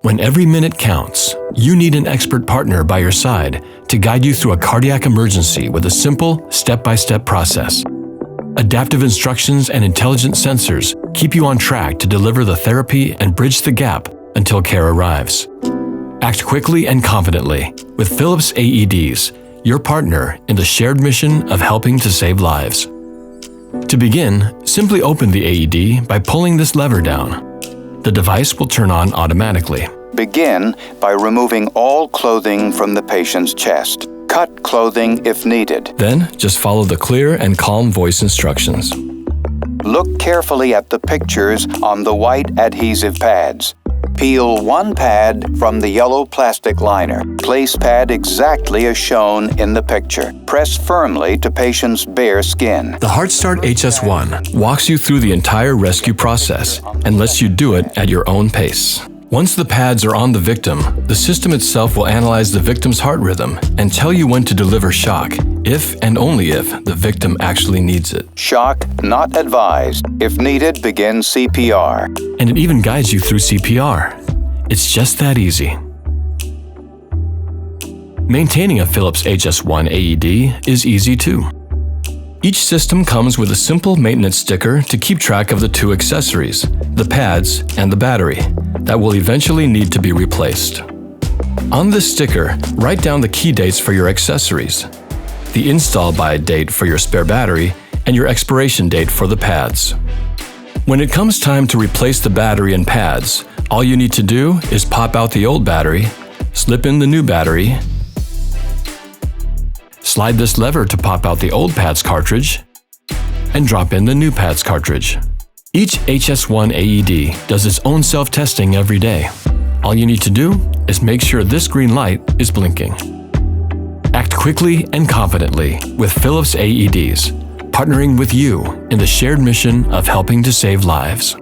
When every minute counts, you need an expert partner by your side to guide you through a cardiac emergency with a simple, step-by-step process. Adaptive instructions and intelligent sensors keep you on track to deliver the therapy and bridge the gap until care arrives. Act quickly and confidently with Philips AEDs, your partner in the shared mission of helping to save lives. To begin, simply open the AED by pulling this lever down. The device will turn on automatically. Begin by removing all clothing from the patient's chest. Cut clothing if needed. Then, just follow the clear and calm voice instructions. Look carefully at the pictures on the white adhesive pads. Peel one pad from the yellow plastic liner. Place pad exactly as shown in the picture. Press firmly to patient's bare skin. The HeartStart HS1 walks you through the entire rescue process and lets you do it at your own pace. Once the pads are on the victim, the system itself will analyze the victim's heart rhythm and tell you when to deliver shock, if and only if the victim actually needs it. Shock not advised. If needed, begin CPR. And it even guides you through CPR. It's just that easy. Maintaining a Philips HS1 AED is easy too. Each system comes with a simple maintenance sticker to keep track of the two accessories, the pads and the battery, that will eventually need to be replaced. On this sticker, write down the key dates for your accessories, the install by date for your spare battery, and your expiration date for the pads. When it comes time to replace the battery and pads, all you need to do is pop out the old battery, slip in the new battery, slide this lever to pop out the old pads cartridge, and drop in the new pads cartridge. Each HS1 AED does its own self-testing every day. All you need to do is make sure this green light is blinking. Act quickly and confidently with Philips AEDs, partnering with you in the shared mission of helping to save lives.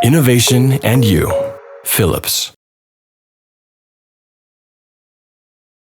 Innovation and you, Philips.